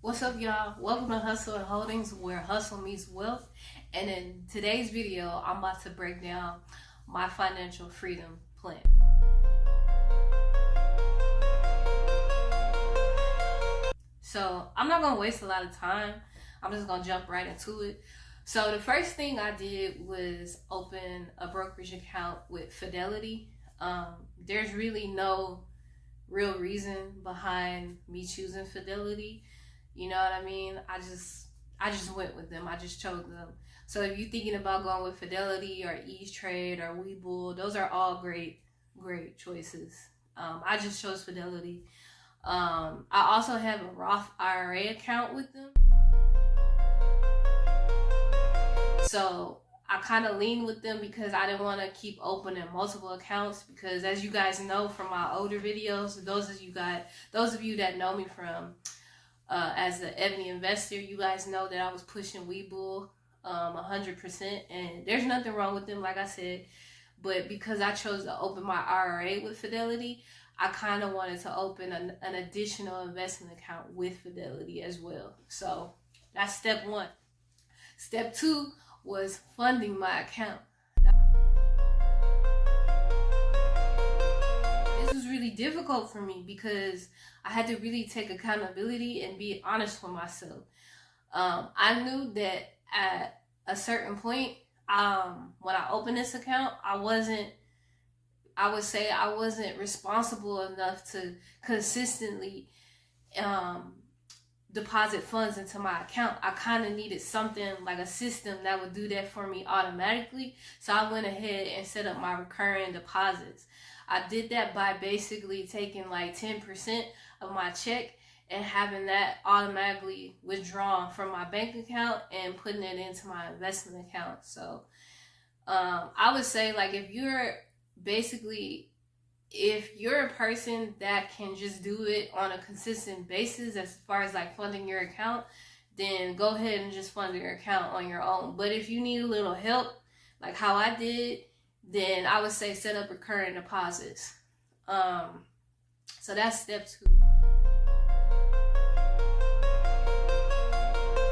What's up, y'all? Welcome to Hustle and Holdings, where hustle meets wealth. And in today's video, I'm about to break down my financial freedom plan. So I'm not gonna waste a lot of time. I'm just gonna jump right into it. So the first thing I did was open a brokerage account with Fidelity. There's really no real reason behind me choosing Fidelity. You know what I mean? I just went with them. I just chose them. So if you're thinking about going with Fidelity or Ease Trade or Webull, those are all great choices. I just chose Fidelity. I also have a Roth IRA account with them. So I kind of lean with them because I didn't want to keep opening multiple accounts, because as you guys know from my older videos, those of you that know me from as the Ebony investor, you guys know that I was pushing Webull 100%, and there's nothing wrong with them, like I said, but because I chose to open my IRA with Fidelity, I kind of wanted to open an additional investment account with Fidelity as well. So that's step one. Step two was funding my account. This was really difficult for me because I had to really take accountability and be honest with myself. I knew that at a certain point, when I opened this account, I wasn't responsible enough to consistently deposit funds into my account. I kind of needed something like a system that would do that for me automatically. So I went ahead and set up my recurring deposits. I did that by basically taking like 10% of my check and having that automatically withdrawn from my bank account and putting it into my investment account. So I would say, like, if you're a person that can just do it on a consistent basis as far as like funding your account, then go ahead and just fund your account on your own. But if you need a little help, like how I did, then I would say set up recurring deposits. So that's step two.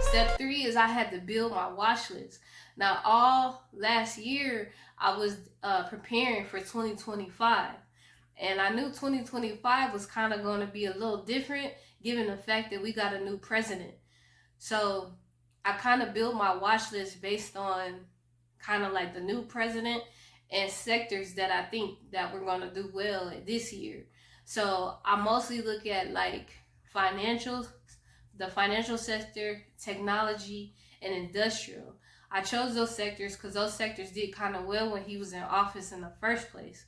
Step three is I had to build my watch list. Now, all last year, I was preparing for 2025. And I knew 2025 was kind of going to be a little different given the fact that we got a new president. So I kind of built my watch list based on kind of like the new president and sectors that I think that we're going to do well this year. So I mostly look at like financials, the financial sector, technology, and industrial. I chose those sectors because those sectors did kind of well when he was in office in the first place.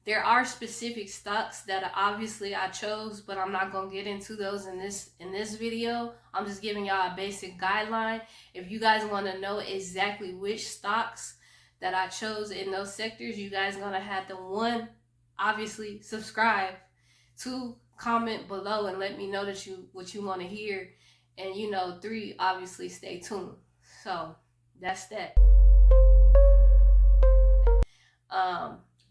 There are specific stocks that obviously I chose, but I'm not going to get into those in this video. I'm just giving y'all a basic guideline. If you guys want to know exactly which stocks that I chose in those sectors, you guys going to have to, one, obviously subscribe, two, comment below and let me know that what you want to hear, and three, obviously stay tuned. So that's that.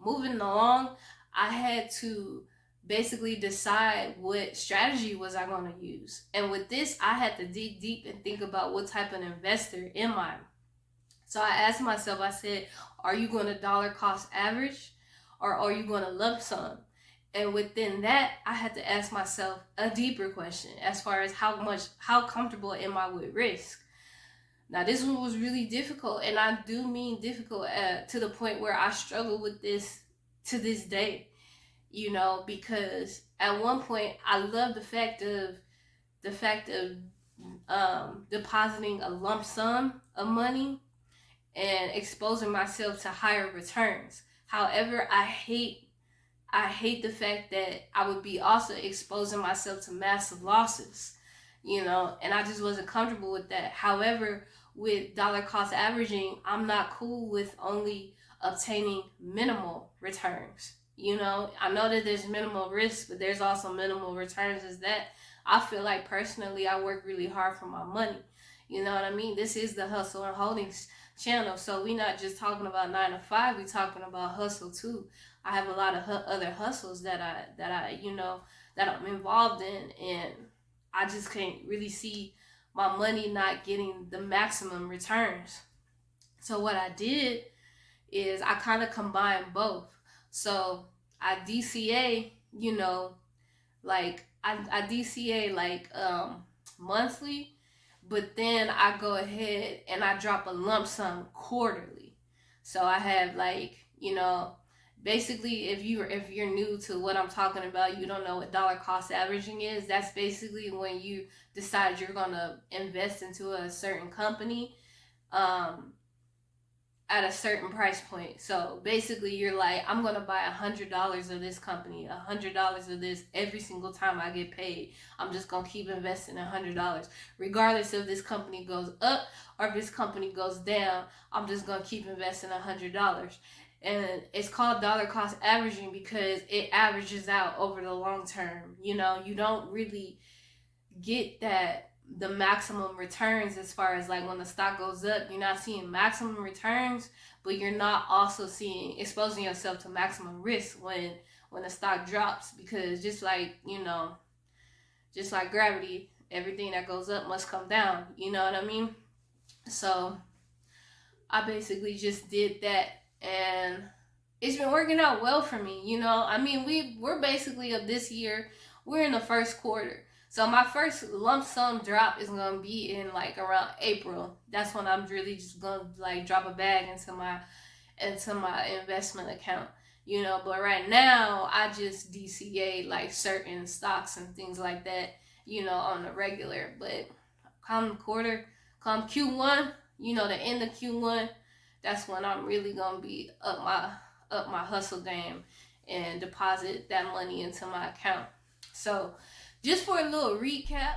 Moving along, I had to basically decide what strategy was I going to use. And with this, I had to dig deep and think about what type of investor am I. So I asked myself, I said, are you going to dollar cost average or are you going to lump sum? And within that, I had to ask myself a deeper question as far as how comfortable am I with risk? Now, this one was really difficult, and I do mean difficult to the point where I struggle with this to this day, because at one point I love the fact of depositing a lump sum of money and exposing myself to higher returns. However, I hate the fact that I would be also exposing myself to massive losses, and I just wasn't comfortable with that. However, with dollar cost averaging, I'm not cool with only obtaining minimal returns. I know that there's minimal risk, but there's also minimal returns. Is that I feel like personally I work really hard for my money. You know what I mean? This is the Hustle and Holdings channel, so we not just talking about 9 to 5. We talking about hustle too. I have a lot of other hustles that I'm involved in, and I just can't really see my money not getting the maximum returns. So what I did is I kind of combined both. So I DCA, I DCA monthly, but then I go ahead and I drop a lump sum quarterly. So I have basically, if you're new to what I'm talking about, you don't know what dollar cost averaging is. That's basically when you decide you're gonna invest into a certain company. Um, at a certain price point. So basically, you're like, I'm gonna buy $100 of this company, $100 of this every single time I get paid. I'm just gonna keep investing $100, regardless if this company goes up or if this company goes down. I'm just gonna keep investing $100. And it's called dollar cost averaging because it averages out over the long term. You don't really get the maximum returns as far as like when the stock goes up. You're not seeing maximum returns, but you're not also seeing exposing yourself to maximum risk when the stock drops, because just like gravity, everything that goes up must come down. You know what I mean? So I basically just did that, and it's been working out well for me. I mean, we're basically of this year, we're in the first quarter. So my first lump sum drop is gonna be in like around April. That's when I'm really just gonna like drop a bag into my investment account. But right now I just DCA like certain stocks and things like that, on the regular. But come Q1, the end of Q1, that's when I'm really gonna be up my hustle game and deposit that money into my account. So just for a little recap,